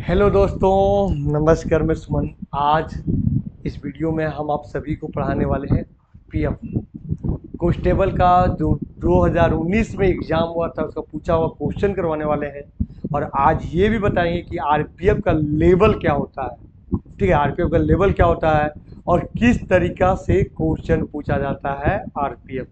Hello दोस्तों, नमस्कार। मैं सुमन। आज इस वीडियो में हम आप सभी को पढ़ाने वाले हैं पीएफ कांस्टेबल का जो 2019 में एग्ज़ाम हुआ था उसका पूछा हुआ क्वेश्चन करवाने वाले हैं। और आज ये भी बताएंगे कि आरपीएफ का लेवल क्या होता है। ठीक है, आरपीएफ का लेवल क्या होता है और किस तरीका से क्वेश्चन पूछा जाता है आरपीएफ।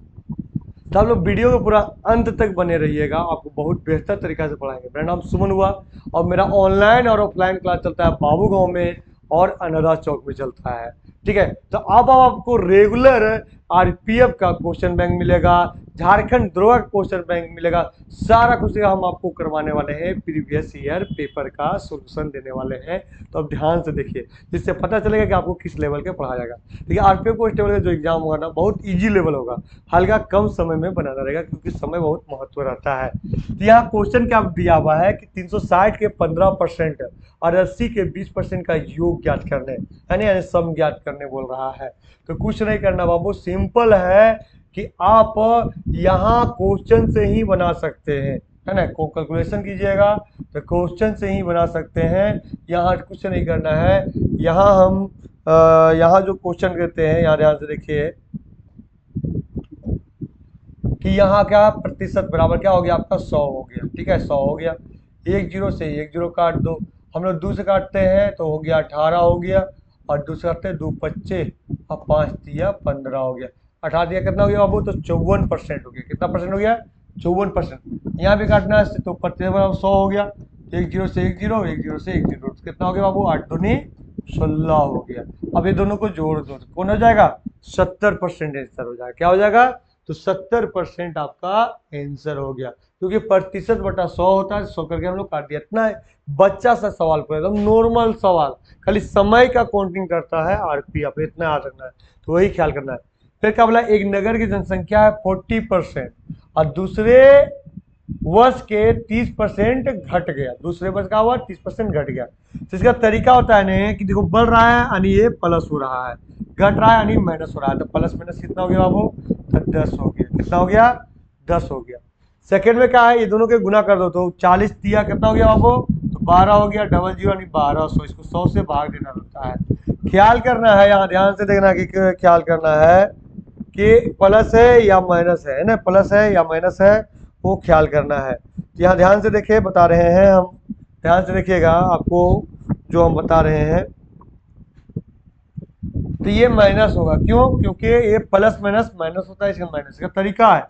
तो आप लोग वीडियो को पूरा अंत तक बने रहिएगा, आपको बहुत बेहतर तरीका से पढ़ाएंगे। मेरा नाम सुमन हुआ और मेरा ऑनलाइन और ऑफलाइन क्लास चलता है बाबू गांव में और अनरा चौक में चलता है। ठीक है, तो अब आपको रेगुलर आरपीएफ का क्वेश्चन बैंक मिलेगा, झारखंड द्रोह का क्वेश्चन बैंक मिलेगा। सारा कुछ हम आपको करवाने वाले हैं, प्रीवियस ईयर पेपर का सोल्यूशन देने वाले हैं। तो अब ध्यान से देखिए, जिससे पता चलेगा कि आपको किस लेवल के पढ़ाया जाएगा। देखिए, आरपीएफ कांस्टेबल का जो एग्जाम होगा ना, बहुत ईजी लेवल होगा, हल्का कम समय में बनाना रहेगा क्योंकि समय बहुत महत्व रहता है। तो यहाँ क्वेश्चन क्या दिया हुआ है कि 360 के 15% और 80 के 20% का योग ज्ञात करने, यानी सम ज्ञात करने बोल रहा है। तो कुछ नहीं करना बाबू, सिंपल है कि आप यहाँ क्वेश्चन से ही बना सकते हैं, है ना। कैलकुलेशन कीजिएगा तो क्वेश्चन से ही बना सकते हैं। यहाँ कुछ नहीं करना है। यहाँ हम यहाँ जो क्वेश्चन करते हैं, यहाँ ध्यान से देखिए कि यहाँ क्या प्रतिशत बराबर क्या हो गया आपका 100 हो गया। ठीक है, 100 हो गया। एक जीरो से एक जीरो काट दो, हम लोग 2 से काटते हैं तो हो गया 18 हो गया। और 2 से काटते हैं 2 25 और 5 दिया 15 हो गया। 18 दिया कितना हो गया बाबू, तो 54% हो गया। कितना परसेंट हो गया, 54%। यहाँ भी काटना है तो प्रतिशत बराबर 100 हो गया। एक जीरो से एक जीरो, एक जीरो से एक जीरो, तो कितना हो गया बाबू, 8 दूनी 16 हो गया। अब ये दोनों को जोड़ दो तो कौन हो जाएगा, 70% आंसर हो जाएगा। क्या हो जाएगा, तो 70% आपका आंसर हो गया। क्योंकि प्रतिशत बटा 100 होता है, 100 करके हम लोग काट दिया। इतना है, बच्चा सा सवाल पर एकदम नॉर्मल सवाल, खाली समय का काउंटिंग करता है आरपीएफ, इतना याद रखना है। तो वही ख्याल करना है। फिर क्या बोला, एक नगर की जनसंख्या है 40% और दूसरे वर्ष के 30% घट गया। दूसरे वर्ष का हुआ 30% घट गया। तो इसका तरीका होता है ना कि देखो, बढ़ रहा है यानी ये प्लस हो रहा है, घट रहा है यानी माइनस हो रहा है। तो प्लस माइनस कितना हो गया बाबू, तो 10 हो गया। कितना हो गया, 10 हो गया। सेकंड में क्या है, ये दोनों के गुना कर दो तो 40 दिया, कितना हो गया बाबू, तो 12 हो गया। डबल जीरो यानी 1200, इसको 100 से भाग देना होता है। ख्याल करना है, यहाँ ध्यान से देखना कि ख्याल करना है कि प्लस है या माइनस है ना, प्लस है या माइनस है, वो ख्याल करना है। तो यहाँ ध्यान से देखिए, बता रहे हैं हम, ध्यान से देखिएगा आपको जो हम बता रहे हैं। तो ये माइनस होगा, क्यों, क्योंकि ये प्लस माइनस माइनस होता है। इसका माइनस का तरीका है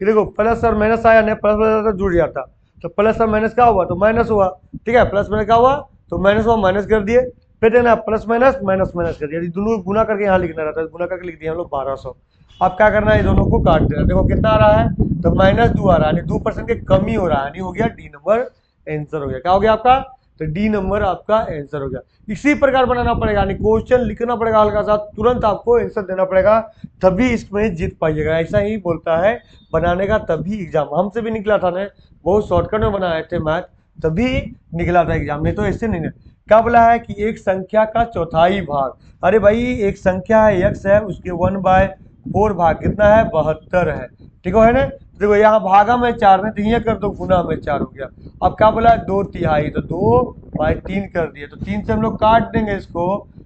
कि देखो, प्लस और माइनस आया नहीं, प्लस माइनस जुड़ जाता, तो प्लस और माइनस क्या हुआ, तो माइनस हुआ। ठीक है, प्लस माइनस क्या हुआ, तो माइनस हुआ, माइनस कर दिए। फिर देना प्लस माइनस माइनस माइनस कर दिया, दोनों गुना करके यहाँ लिखना रहता है, गुना करके लिख दिया हम लोग 1200। अब क्या करना है, ये दोनों को काट देना। देखो कितना आ रहा है, तो -2 आ रहा है, यानी 2% की कमी हो रहा है, यानी हो गया डी नंबर आंसर हो गया। क्या हो गया आपका, तो डी नंबर आपका आंसर हो गया। इसी प्रकार बनाना पड़ेगा, यानी क्वेश्चन लिखना पड़ेगा हल्का सा, तुरंत आपको आंसर देना पड़ेगा, तभी इसमें जीत पाइएगा। ऐसा ही बोलता है बनाने का, तभी एग्जाम हमसे भी निकला था ना, बहुत शॉर्टकट में बनाए थे मैथ, तभी निकला था एग्जाम, नहीं तो ऐसे नहीं। क्या बोला है कि एक संख्या का चौथाई भाग, अरे भाई एक संख्या है एक्स है, उसके 1/4 भाग कितना है, 72 है। ठीक है ना, देखो यहाँ भागा में 4 ने, तो ये कर दो गुना में 4 हो गया। अब क्या बोला है, 2/3, तो 2/3 कर दिए, तो 3 से हम लोग काट देंगे इसको,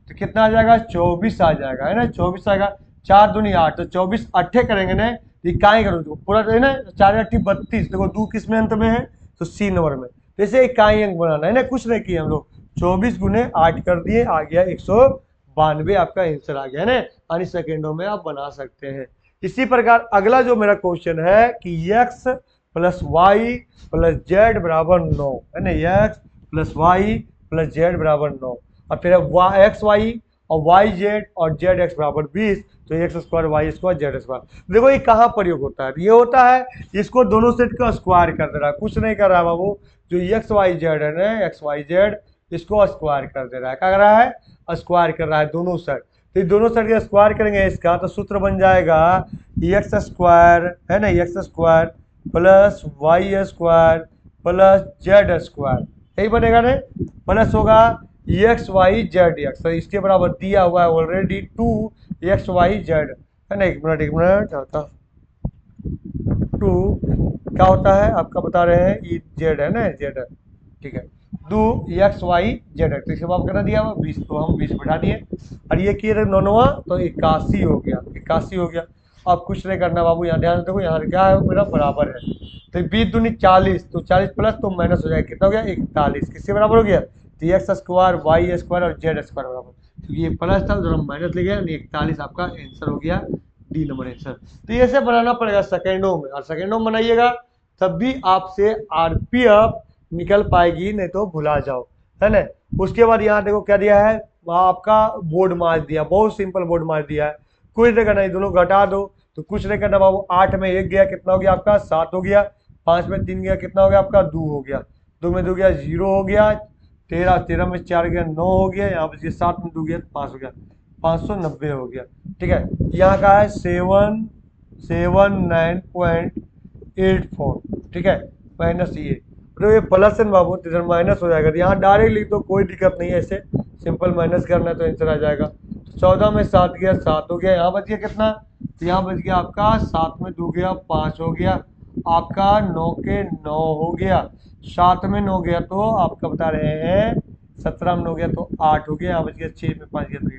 तो कितना आ जाएगा, 24 आ जाएगा, है ना, 24 आएगा। 4 दूनी 8, तो 24 अट्ठे करेंगे ना, इकाई करो पूरा, है ना, 4 8 32। देखो 2 किस में अंत में है, तो सी नंबर में। जैसे इकाई अंक बनाना है ना, कुछ नहीं किए हम लोग, 24 गुने 8 कर दिए, आ गया 192 आपका आंसर आ गया, है ना, यानी सेकेंडों में आप बना सकते हैं। इसी प्रकार अगला जो मेरा क्वेश्चन है कि x plus y plus z बराबर 9, है ना, x plus y plus z बराबर 9, और फिर एक्स वाई और वाई जेड और जेड एक्स बराबर 20, तो x square y square z square. देखो ये कहाँ प्रयोग होता है, ये होता है इसको दोनों सेट का स्क्वायर कर दे रहा है, कुछ नहीं कर रहा है बाबू। जो एक्स वाई जेड है ना, एक्स वाई जेड, इसको स्क्वायर कर दे रहा है। क्या कर रहा है, स्क्वायर कर रहा है दोनों सेट। तो दोनों साइड का स्क्वायर करेंगे इसका, तो सूत्र बन जाएगा एक्स स्क्वायर, है ना, x square plus y square plus z square, यही बनेगा ना। प्लस होगा एक्स वाई जेड एक्स, तो इसके बराबर दिया हुआ है ऑलरेडी 2 एक्स वाई जेड, है ना। एक मिनट होता 2 क्या होता है आपका, बता रहे हैं ये जेड है ना, जेड है। ठीक है, दो एक्स वाई जेड है, तो इसके बाद करना दिया हुआ 20, तो हम 20 बैठा दिए। और ये किए थे 9 तो 81 हो गया, 81 हो गया। अब कुछ नहीं करना बाबू, यहाँ ध्यान से देखो, यहाँ क्या है मेरा बराबर है, तो 20 दूनी 40, तो 40 प्लस तो माइनस हो जाएगा, कितना हो गया 41, किसके बराबर हो गया, तो एक्स स्क्वायर वाई स्क्वायर और जेड स्क्वायर बराबर, क्योंकि ये प्लस था उधर हम माइनस ले गए, 41 आपका आंसर हो गया, डी नंबर आंसर। तो ये ऐसे बनाना पड़ेगा सेकेंडों में, और सेकेंडों में बनाइएगा तब भी आपसे आरपीएफ निकल पाएगी, नहीं तो भुला जाओ, है ना। उसके बाद यहाँ देखो क्या दिया है, वहाँ आपका बोर्ड मार्क दिया, बहुत सिंपल बोर्ड मार्क दिया है, कुछ नहीं करना, दोनों घटा दो, तो कुछ नहीं करना बाबू, 8 में 1 गया, कितना हो गया आपका 7 हो गया, 5 में 3 गया, कितना हो गया आपका 2 हो गया, 2 में 2 गया 0 हो गया, 13 में 4 गया 9 हो गया, यहाँ पर 7 में 2 गया 5 हो गया, 590 हो गया। ठीक है, यहाँ का है 779.84, ठीक है, माइनस ये, तो ये प्लस है बाबू, तो इधर माइनस हो जाएगा, तो यहाँ डायरेक्ट लिख दो, कोई दिक्कत नहीं है, ऐसे सिंपल माइनस करना है तो आंसर आ जाएगा। 14 में 7 गया 7 हो गया, यहाँ बच गया कितना, तो यहाँ बच गया आपका 7 में 2 गया 5 हो गया, आपका 9 के 9 हो गया, 7 में 9 गया तो आपका बता रहे हैं 17 में 9 गया तो 8 हो गया, यहाँ बच गया 6 में 5 गया तो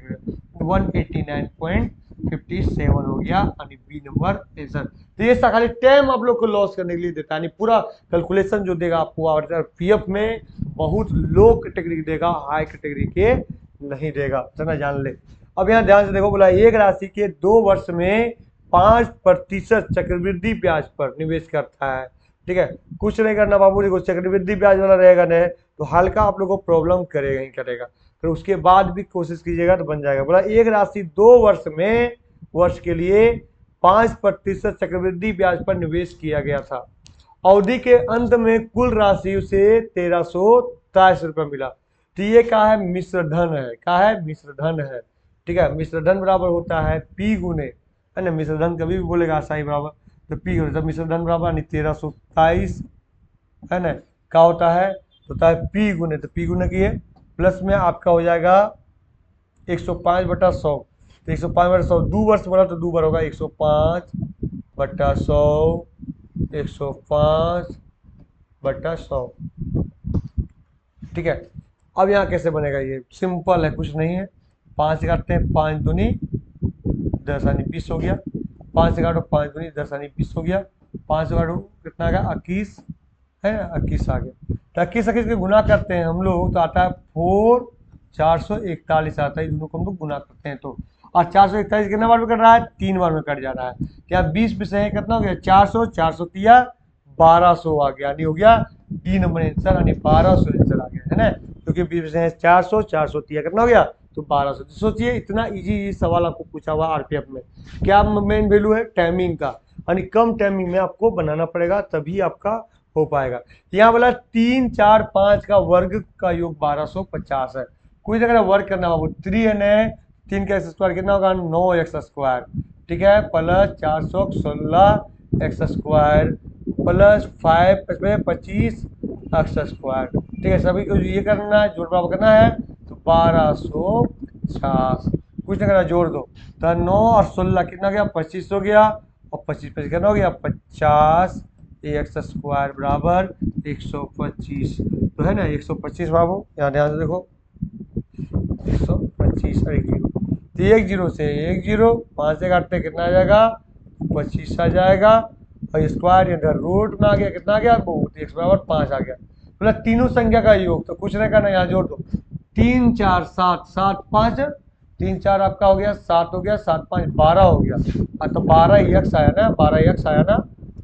189.57 हो गया, यानी बी नंबर आंसर। तो ये खाली टाइम आप लोग को लॉस करने के लिए देता है, यानी पूरा कैलकुलेशन जो देगा आपको पीएफ में बहुत लो कैटेगरी देगा, हाई कैटेगरी के नहीं देगा, चलना जान ले। अब यहाँ ध्यान से देखो, बोला एक राशि के 2 वर्ष में 5% चक्रवृद्धि ब्याज पर निवेश करता है। ठीक है, कुछ नहीं करना बाबू, देखो चक्रवृद्धि ब्याज वाला रहेगा न तो हल्का आप लोग को प्रॉब्लम करेगा ही करेगा, फिर उसके बाद भी कोशिश कीजिएगा तो बन जाएगा। बोला एक राशि 2 वर्ष के लिए 5% चक्रवृद्धि ब्याज पर निवेश किया गया था, अवधि के अंत में कुल राशि उसे 1323 रुपये मिला। तो ये क्या है, मिश्र धन है, क्या है, मिश्र धन है। ठीक है, मिश्र धन बराबर होता है पी गुने, है ना, मिश्र धन कभी भी बोलेगा साई बराबर, तो पी गुने, तो मिश्र धन बराबर 1323, है ना, क्या होता है, होता है पी गुने, तो पी गुने किए प्लस में आपका हो जाएगा 105/100, तो 105/100 2 वर्ष बोला तो 2 बार होगा 105/100, 105/100। ठीक है, अब यहाँ कैसे बनेगा, ये सिंपल है, कुछ नहीं है, 5 काटते हैं, 5 दूनी 10 यानी 20 हो गया, 5 से काटो 5 दूनी 10 यानी 20 हो गया, 5 से काटो कितना आ गया 21, है ना, 21 आ गया, तो 21 के गुना करते हैं हम लोग तो आता है 441 आता है, दोनों को हम लोग गुना करते हैं तो, और 441 कितने बार में कट रहा है, 3 बार में कट जा रहा है, क्या 20 में से कितना हो गया 400, 400 1200 आ गया, यानी हो गया डी नंबर आंसर, यानी 1200 आंसर आ गया, है ना, क्योंकि 20 में से 400, 400 कितना हो गया तो 1200। तो सोचिए इतना इजी सवाल आपको पूछा हुआ आरपीएफ में, क्या मेन वैल्यू है टाइमिंग का, यानी कम टाइमिंग में आपको बनाना पड़ेगा तभी आपका हो पाएगा। यहाँ बोला 3, 4, 5 का वर्ग का योग 1250 है, कोई जगह वर्ग करना बाबू, 3 है 3 का एक्स स्क्वायर कितना होगा 9x स्क्वायर, ठीक है, प्लस 416 एक्स स्क्वायर प्लस 5 इसमें 25 एक्स स्क्वायर। ठीक है, सभी को ये करना है, जोड़ बराबर करना है तो 1250, कुछ नहीं करना, जोड़ दो, तो 9 और 16 कितना गया 25 हो गया, और 25 कितना हो गया 50 एक्स स्क्वायर बराबर 125, तो है ना 125 बाबू, यहाँ ध्यान से देखो 125 और 1 जीरो, तो 1 जीरो से 1 जीरो, 5 से काटते कितना आ जाएगा 25 आ जाएगा, और स्क्वायर इधर रूट में आ गया, कितना आ गया बहुत, x बराबर 5 आ गया, मतलब तीनों संख्या का योग, तो कुछ नहीं करना, यहाँ जोड़ दो, 3, 4, 7, 7, 5, 3, 4 आपका हो गया 7 हो गया, 7, 5, 12 हो गया, तो 12x आया ना, 12x आया ना,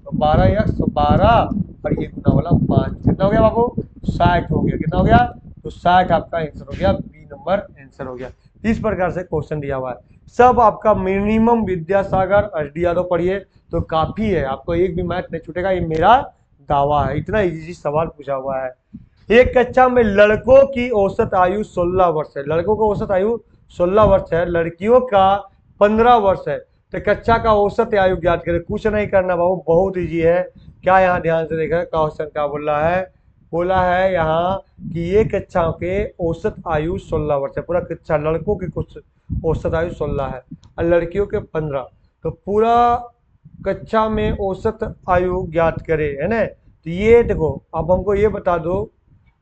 तो 12x तो 12 और ये गुना वाला 5, कितना हो गया बाबू 60 हो गया, कितना हो गया तो 60 आपका आंसर हो गया, बी नंबर आंसर हो गया। इस प्रकार से क्वेश्चन दिया हुआ है, सब आपका मिनिमम विद्यासागर एसडी यादव पढ़िए तो काफी है, आपको एक भी मैथ नहीं छूटेगा, ये मेरा दावा है, इतना इजी सवाल पूछा हुआ है। एक कक्षा में लड़कों की औसत आयु 16 वर्ष है, लड़कों का औसत आयु 16 वर्ष है, लड़कियों का 15 वर्ष है, तो कक्षा का औसत आयु ज्ञात करें, कुछ नहीं करना बाबू, बहुत इजी है। क्या यहाँ ध्यान से देखा क्वेश्चन क्या बोल रहा है, बोला है यहाँ कि ये कक्षा के औसत आयु 16 वर्ष है, पूरा कक्षा लड़कों की कुछ औसत आयु 16 है और लड़कियों के 15, तो पूरा कक्षा में औसत आयु ज्ञात करे, है ना। तो ये देखो अब हमको ये बता दो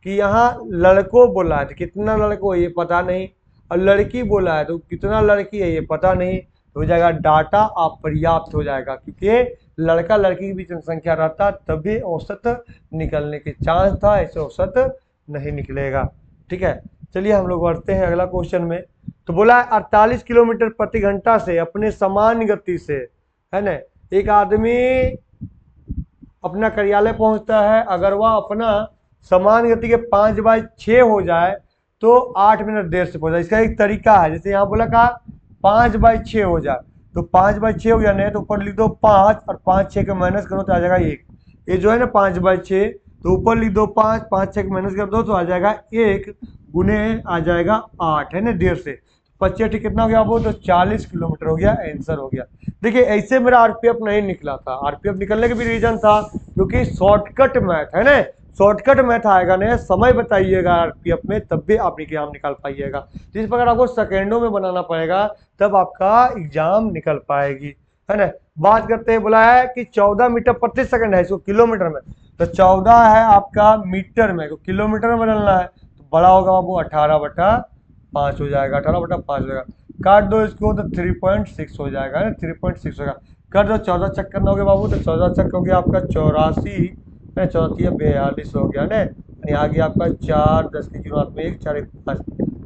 कि यहाँ लड़कों बोला है तो कितना लड़कों ये पता नहीं, और लड़की बोला है तो कितना लड़की है ये पता नहीं, तो हो जाएगा डाटा अपर्याप्त हो जाएगा, क्योंकि लड़का लड़की के बीच जनसंख्या रहता तभी औसत निकलने के चांस था, ऐसे औसत नहीं निकलेगा। ठीक है, चलिए हम लोग बढ़ते हैं अगला क्वेश्चन में। तो बोला है 48 किलोमीटर प्रति घंटा से अपने समान गति से, है ना, एक आदमी अपना कार्यालय पहुंचता है। अगर वह अपना समान गति के 5/6 हो जाए तो 8 मिनट देर से पहुंचा। इसका एक तरीका है, जैसे यहाँ बोला कहा 5/6 हो जाए, तो 5/6 हो गया नहीं तो ऊपर लिख दो 5 और 5 6 के माइनस करो तो आ जाएगा 1। ये जो है ना 5/6, तो ऊपर लिख दो 5, 5 6 के माइनस कर दो तो आ जाएगा 1 गुने आ जाएगा 8, है ना, देर से। 25 कितना हो गया वो, तो 40 किलोमीटर हो गया, आंसर हो गया। देखिए ऐसे मेरा आरपीएफ नहीं निकला था। आरपीएफ निकलने का भी रीजन था क्योंकि शॉर्टकट मैथ है ना, शॉर्टकट मैथ आएगा ना, समय बताइएगा आरपीएफ में, तब भी आप एग्जाम निकाल पाइएगा। जिस प्रकार आपको सेकेंडों में बनाना पड़ेगा तब आपका एग्जाम निकल पाएगी, है ना। बात करते हैं, बोला है कि 14 मीटर प्रति सेकंड है, इसको किलोमीटर में, तो 14 है आपका मीटर में, तो किलोमीटर में बदलना है तो बड़ा होगा वो 18/5 हो जाएगा, 18/5 हो जाएगा। काट दो इसको तो 3.6 हो जाएगा, 3.6 होगा। कर दो 14 चक्कर करना हो गया बाबू, तो 14 चक्कर हो गया आपका 84, 42 हो गया ना, यानी आगे आपका 4 10 की जीरो हाथ में 1 4 1 5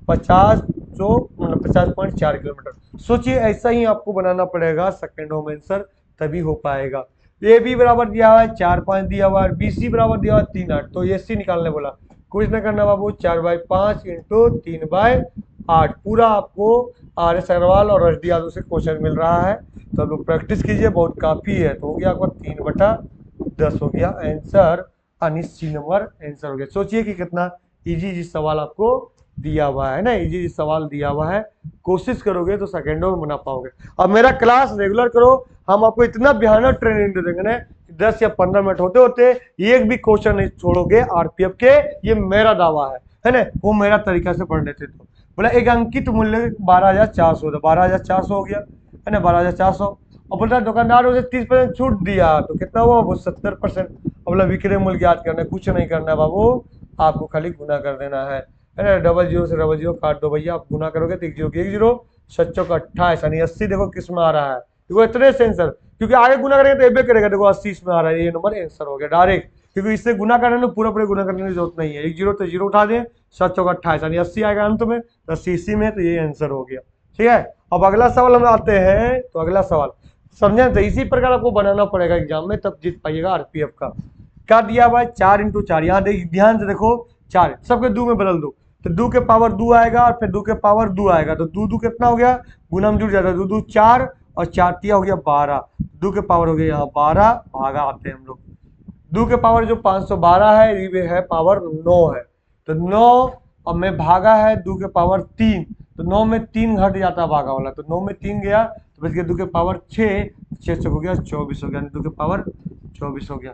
50, जो मतलब 50.4 किलोमीटर। सोचिए ऐसा ही आपको बनाना पड़ेगा सेकेंडों में आंसर, तभी हो पाएगा। ए बी बराबर दिया हुआ है 4/5 दिया हुआ है, बी सी बराबर दिया हुआ है 3/8, तो ए सी निकालने बोला। कुछ ना करना बाबू, 4/5 इंटू 3/8 पूरा आपको आर एस अग्रवाल और एस डी यादव से क्वेश्चन मिल रहा है, तो आप लोग प्रैक्टिस कीजिए, बहुत काफी है। तो हो गया आपका 3/10 हो गया आंसर, यानी सी नंबर आंसर हो गया। सोचिए कि कितना इजी सवाल आपको दिया हुआ है ना, इजी सवाल दिया हुआ है, कोशिश करोगे तो सेकेंडों में बना पाओगे। अब मेरा क्लास रेगुलर करो, हम आपको इतना भयानक ट्रेनिंग दे देंगे ना, 10 या 15 मिनट होते होते एक भी क्वेश्चन नहीं छोड़ोगे आरपीएफ के, ये मेरा दावा है ना। वो मेरा तरीका से पढ़ लेते तो बोला एक अंकित मूल्य 12,400 था, 12,400 हो गया, है ना, 12,400। और बोलता दुकानदार उसे 30% छूट दिया, तो कितना हुआ वो 70%। अब बोला विक्रय मूल्य ज्ञात करना है, कुछ नहीं करना है बाबू, आपको खाली गुना कर देना है ना। 00 से 00 काट दो भैया, आप गुना करोगे तो 1 0 1 0 7 चौक 28, यानी 80 देखो किस में आ रहा है, देखो इतने से आंसर, क्योंकि आगे गुना करेंगे तो एबे करेगा, देखो 80 इसमें आ रहा है, ये नंबर आंसर हो गया डायरेक्ट, क्योंकि इससे गुना करने में पूरा गुना करने की जरूरत नहीं है। 1 0 तो 0 उठा दें, 7 चौक 28, यानी 80 आएगा अंत में, तो 80 इसी में, तो ये आंसर हो गया। ठीक है, अब अगला सवाल हम आते हैं, तो अगला सवाल समझे, तो इसी प्रकार आपको बनाना पड़ेगा एग्जाम में, तब जीत पाइएगा आरपीएफ का। क्या दिया हुआ है 4 × 4, यहाँ ध्यान से देखो, 4 सबके 2 में बदल दो, तो 2 के पावर 2 आएगा और फिर 2 के पावर 2 आएगा, तो 2 2 कितना हो गया, गुना में जुड़ जाता है, 2 2 4 और 4 तिया हो गया 12, 2 के पावर हो गया यहाँ 12, भागा आते हैं हम लोग, 2 के पावर जो 512 है ये है पावर 9 है, तो 9 और में भागा है 2 के पावर 3, तो 9 में 3 घट जाता है भागा वाला, तो 9 में 3 गया तो बच गया 2 के पावर 6, 6 से हो गया 24 हो गया, 2 के पावर 24 हो गया।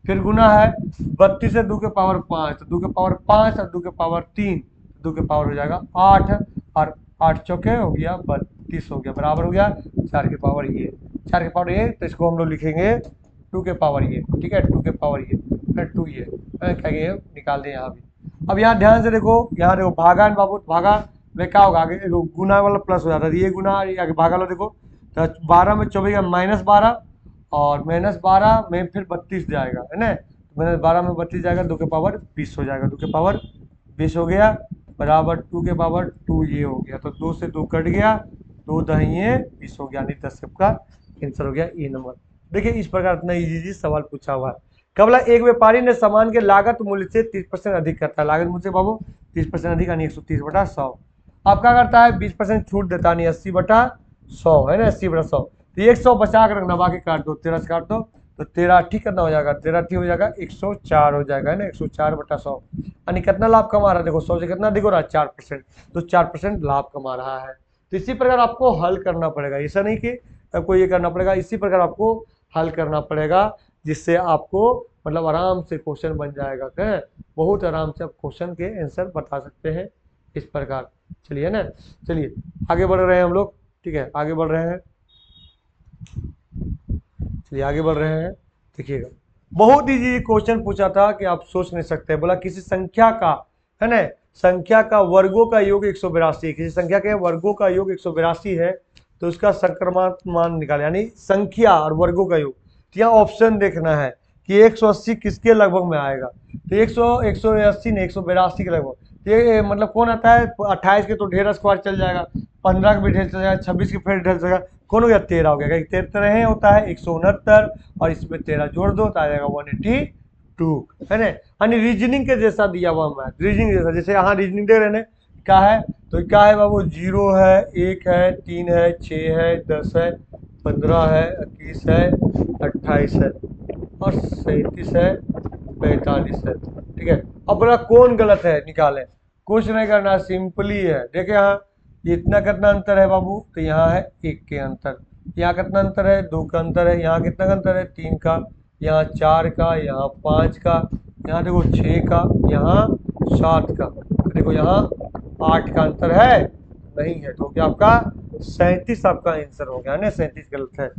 फिर गुना है 32 से 2 के पावर 5, तो 2 के पावर 5 और 2 के पावर 3, 2 के पावर हो जाएगा 8, और 8 चौके हो गया 32 हो गया, बराबर हो गया 4 के पावर ये, 4 के पावर ये, तो इसको हम लोग लिखेंगे 2 के पावर ये, ठीक है, 2 के पावर ये, फिर 2 ये क्या निकाल दें यहाँ भी। अब यहाँ ध्यान से देखो, यहाँ देखो भागा बाबू, भागा में क्या होगा, आगे गुना वाला प्लस हो जाता है, ये गुना आगे भागा वाला देखो, तो 12 में 24 -12 और -12 में फिर 32 जाएगा, है ना, -12 में 32 जाएगा, 2 के पावर 20 हो जाएगा, 2 के पावर 20 हो गया, बराबर 2 के पावर 2 ये हो गया, तो 2 से 2 कट गया, 2 दहिए 20 हो गया, यानी 10 का आंसर हो गया ए नंबर। देखिए इस प्रकार इतना इजी सवाल पूछा हुआ है। कबला एक व्यापारी ने सामान के लागत मूल्य से 30% अधिक करता है, लागत मूल्य से बाबू 30% अधिक, यानी 130/100। आप क्या करता है 20% छूट देता है, 80/100, है ना, 80/100, तो 100 बचा कर रखना, बाकी काट दो, 13 से काट दो, तो 13 ठीक करना हो जाएगा, 13 हो जाएगा 104 हो जाएगा, है ना, 104/100, यानी कितना लाभ कमा रहा है, देखो 100 से कितना दिख रहा है 4%, तो 4% लाभ कमा रहा है। तो इसी प्रकार आपको हल करना पड़ेगा, ऐसा नहीं कि आपको ये करना पड़ेगा, इसी प्रकार आपको हल करना पड़ेगा, जिससे आपको मतलब आराम से क्वेश्चन बन जाएगा, क्या बहुत आराम से आप क्वेश्चन के आंसर बता सकते हैं इस प्रकार। चलिए ना, चलिए आगे बढ़ रहे हैं हम लोग, ठीक है, आगे बढ़ रहे हैं, चलिए आगे बढ़ रहे हैं, देखिएगा। बहुत इजी क्वेश्चन पूछा था कि आप सोच नहीं सकते। बोला किसी संख्या का, है ना, संख्या का वर्गों का योग 182, किसी संख्या के वर्गों का योग 182 है तो उसका संक्रमण मान निकाले, यानी संख्या और वर्गों का योग। तो यहाँ ऑप्शन देखना है कि 180 किसके लगभग में आएगा। तो 180 ने 182 के लगभग, ये मतलब कौन आता है, 28 के तो ढेर स्क्वायर चल जाएगा, 15 के भी ढेर चल जाएगा, 26 के फिर ढेर चलेगा, कौन हो गया 13 हो गया, 13 होता है 169 और इसमें 13 जोड़ दो तो आ जाएगा 182, है ना। यानी रीजनिंग के जैसा दिया हुआ मैथ, रीजनिंग जैसा, जैसे यहाँ रीजनिंग दे रहे हैं क्या है, तो क्या है बाबू, 0 है, 1 है, 3 है, 6 है, 10 है, 15 है, 21 है, 28 है और 37 है, 45 है, ठीक है। अब बोला कौन गलत है निकालें, कुछ नहीं करना, सिंपली है। देखिए यहाँ इतना कितना अंतर है बाबू, तो यहाँ है 1 के अंतर, यहाँ कितना अंतर है 2 का अंतर है, यहाँ कितना अंतर है 3 का, यहाँ 4 का, यहाँ 5 का, यहाँ देखो 6 का, यहाँ 7 का, देखो यहाँ 8 का अंतर है, नहीं है, तो क्या आपका 37 आपका आंसर हो गया ना, 37 गलत है।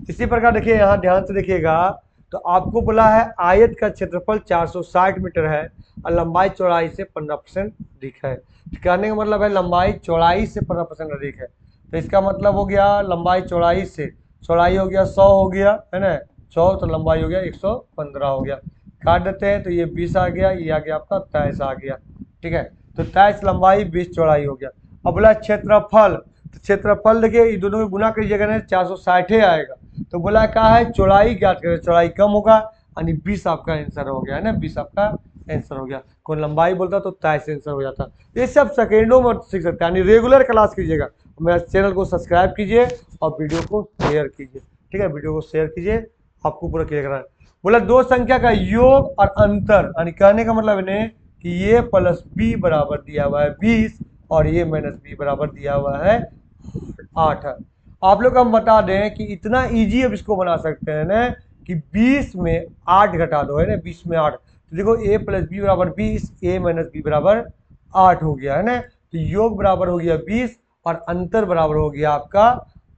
इसी प्रकार देखिए यहाँ ध्यान से देखिएगा, तो आपको बोला है आयत का क्षेत्रफल 460 मीटर है और लंबाई चौड़ाई से 15% अधिक है। कहने का मतलब है लंबाई चौड़ाई से 15% अधिक है, तो इसका मतलब हो गया लंबाई चौड़ाई से, चौड़ाई हो गया 100 हो गया, है ना, 100 तो लंबाई हो गया 115 हो गया, काट देते हैं तो ये 20 आ गया, ये आ गया आपका 23 आ गया, ठीक है। तो 23 लंबाई 20 चौड़ाई हो गया। अब बोला क्षेत्रफल, तो क्षेत्रफल देखिए ये दोनों को गुना कीजिएगा ना 460 आएगा, तो बोला क्या है चौड़ाई ज्ञात करें, चौड़ाई कम होगा, यानी 20 आपका आंसर हो गया है ना, 20 आपका आंसर हो गया। कोई लंबाई बोलता तो 23 आंसर हो जाता। ये सब सेकेंडों में सीख सकते हैं, यानी रेगुलर क्लास कीजिएगा। मेरा चैनल को सब्सक्राइब कीजिए और वीडियो को शेयर कीजिए, ठीक है, वीडियो को शेयर कीजिए, आपको पूरा क्लियर करना है। बोला दो संख्या का योग और अंतर, यानी कहने का मतलब इन्हें कि ये प्लस बी बराबर दिया हुआ है 20 और ये माइनस बी बराबर दिया हुआ है 8 है। आप लोग हम बता दें कि इतना इजी अब इसको बना सकते हैं ना कि 20 में 8 घटा दो, है ना, 20 में 8, तो देखो a प्लस बी बराबर 20, a माइनस बी बराबर 8 हो गया, है ना। तो योग बराबर हो गया 20 और अंतर बराबर हो गया आपका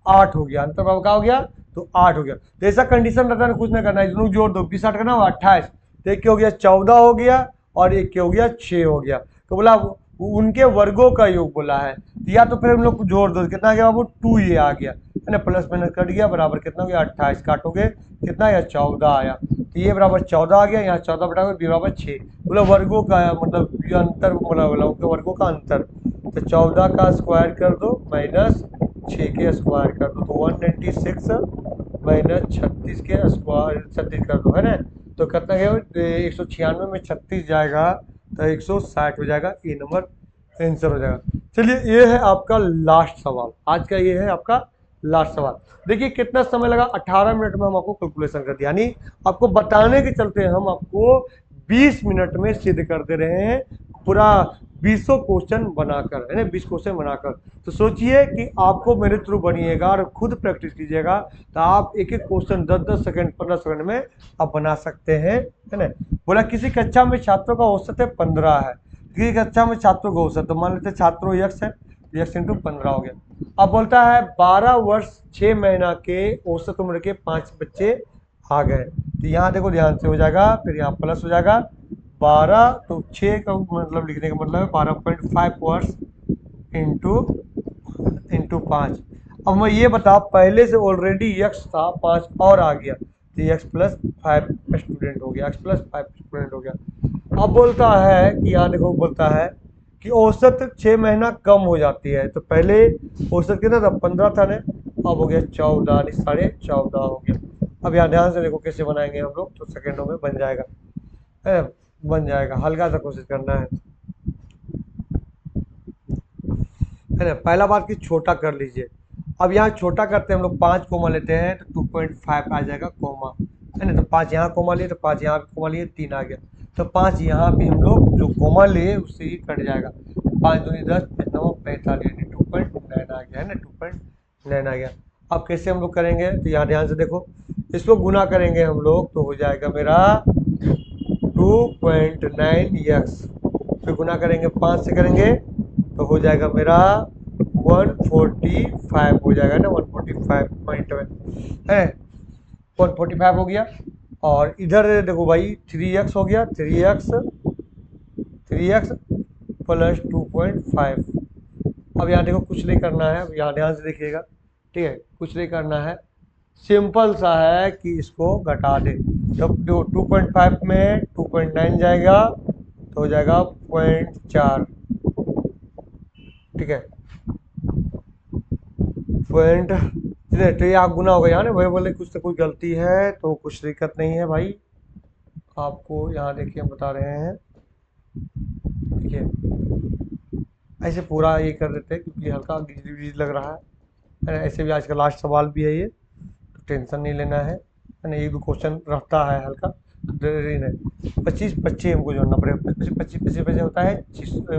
8 हो गया, अंतर बराबर क्या हो गया, तो 8 हो गया। तो ऐसा कंडीशन रहता है, कुछ नहीं करना है, दोनों जोड़ दो, 20 8 करना 28, तो एक क्या हो गया 14 हो गया और एक क्या हो गया 6 हो गया। तो बोला उनके वर्गों का योग बोला है, तो या तो फिर हम लोग जोड़ दो, कितना आ गया बाबू 2 ये आ गया, है ना, प्लस माइनस कट गया, बराबर कितना हो गया 28, काटोगे कितना आया 14 आया, तो ये बराबर 14 आ गया, यहाँ 14 बटा बी बराबर 6, बोला वर्गों का मतलब ये अंतर बोला उनके वर्गों का अंतर, तो 14 का स्क्वायर कर दो माइनस 6 के स्क्वायर कर दो, तो 196 माइनस 36 के स्क्वायर 36 कर दो, है ना, तो कितना गया 196 में 36 जाएगा तो 160 हो जाएगा, ए नंबर आंसर हो जाएगा। चलिए ये है आपका लास्ट सवाल, आज का ये है आपका लास्ट सवाल। देखिए कितना समय लगा, 18 मिनट में हम आपको कैलकुलेशन कर दिया, यानी आपको बताने के चलते हम आपको 20 मिनट में सिद्ध कर दे रहे हैं पूरा 20 क्वेश्चन बनाकर, है ना, 20 क्वेश्चन बनाकर। तो सोचिए कि आपको मेरे थ्रू बनिएगा और खुद प्रैक्टिस कीजिएगा तो आप एक एक क्वेश्चन 10-10 सेकंड 15 सेकंड में आप बना सकते हैं, है ना। बोला किसी कक्षा में छात्रों का औसत है 15 है, किसी कक्षा में छात्रों का औसत, तो मान लेते छात्रों यक्स है, यक्स इंटू 15 हो गया। अब बोलता है 12 वर्ष 6 महीना के औसत उम्र के 5 बच्चे आ गए, तो यहाँ देखो ध्यान से हो जाएगा, फिर यहाँ प्लस हो जाएगा 12, तो 6 का मतलब लिखने का मतलब है 12.5 वर्ष इंटू 5। अब मैं ये बता, पहले से ऑलरेडी यक्स था 5 और आ गया, तो एक्स प्लस 5 स्टूडेंट हो गया, एक्स प्लस 5 स्टूडेंट हो गया। अब बोलता है कि यहाँ देखो बोलता है कि औसत 6 महीना कम हो जाती है, तो पहले औसत कितना था 15 था ना, अब हो गया 14, 14.5 हो गया। अब यहाँ ध्यान से देखो कैसे बनाएंगे हम लोग, तो सेकेंडों में बन जाएगा, है बन जाएगा, हल्का सा कोशिश करना है ना। पहला बात कि छोटा कर लीजिए, अब यहाँ छोटा करते हैं हम लोग, 5 कोमा लेते हैं तो 2.5 आ जाएगा कोमा, है ना, तो 5 यहाँ कोमा लिए, तो 5 यहाँ भी कोमा लिए, 3 आ गया, तो 5 यहाँ भी हम लोग जो कोमा लिए उससे ही कट जाएगा, 5 दूनी 10 9 45 2.9 आ गया, है ना, 2.9 आ गया। अब कैसे हम लोग करेंगे, तो यहाँ ध्यान से देखो, इसको गुना करेंगे हम लोग तो हो जाएगा मेरा 2.9x, फिर गुना करेंगे 5 से करेंगे तो हो जाएगा मेरा 145 हो जाएगा ना, 145 पॉइंट है, 145 हो गया। और इधर देखो भाई 3x हो गया, 3x प्लस 2.5। अब यहाँ देखो कुछ नहीं करना है, अब यहाँ ध्यान से देखिएगा, ठीक है, कुछ नहीं करना है, सिंपल सा है कि इसको घटा दे। जब 2.5 में 2.9 जाएगा तो हो जाएगा 0.4, ठीक है, पॉइंट। तो ये आप गुना हो गया ना भाई, बोले कुछ तो कोई गलती है तो कुछ दिक्कत नहीं है भाई। आपको यहाँ देखिए हम बता रहे हैं, देखिए ऐसे पूरा ये कर देते हैं क्योंकि हल्का गिज लग रहा है। ऐसे भी आज का लास्ट सवाल भी है ये, तो टेंशन नहीं लेना है ना, एक दो क्वेश्चन रहता है हल्का, तो देरी नहीं। 25 हमको जोड़ना पड़ेगा, 25 होता है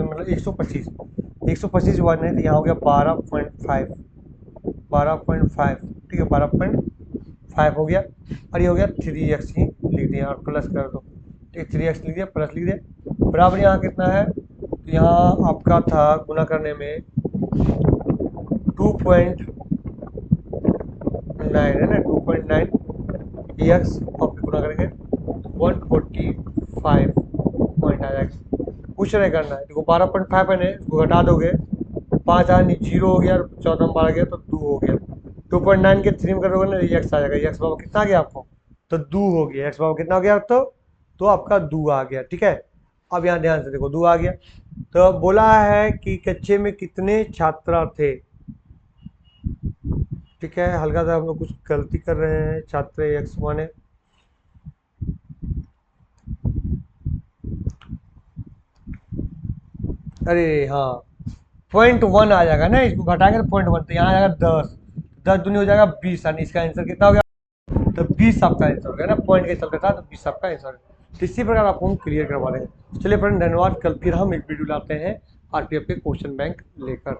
मतलब 125 वन है, तो यहाँ हो गया 12.5, 12.5, ठीक है, 12.5 हो गया। और ये हो गया 3x ही लिख दिया और प्लस कर दो, ठीक, 3x लिख दिया, प्लस लिख दिया, बराबर यहाँ कितना है, तो यहाँ आपका था गुना करने में 2.9 है ना, 2.9 एक्स और फिर गुना करेंगे 145 पॉइंट आ जाएगा। कुछ नहीं करना है, देखो 12.5 है ना, इसको घटा दोगे 5 आ नहीं, 0 हो गया, और 14 में 12 गया तो 2 हो गया। 2.9 के 3 में करोगे ना, एक्स आ जाएगा, एक्स बाबा कितना आ गया आपको, तो 2 हो गया, एक्स बाबा कितना हो गया, तो आपका 2 आ गया, ठीक है। अब यहाँ ध्यान से देखो 2 आ गया, तो बोला है कि कच्चे में कितने छात्र थे, ठीक है, हल्का सा हम लोग कुछ गलती कर रहे हैं, छात्र एक्स माने, अरे हाँ 0.1 आ जाएगा ना, इसको घटाएंगे तो 0.1, तो यहाँ आ जाएगा 10, 10 दूनी हो जाएगा 20, यानी इसका आंसर कितना हो गया, तो 20 आपका आंसर हो गया ना, पॉइंट का चलता था तो 20 आपका आंसर है। तो इसी प्रकार आपको हम क्लियर करवा देंगे। चलिए फ्रेंड, धन्यवाद, कल फिर हम एक वीडियो लाते हैं आरपीएफ के क्वेश्चन बैंक लेकर।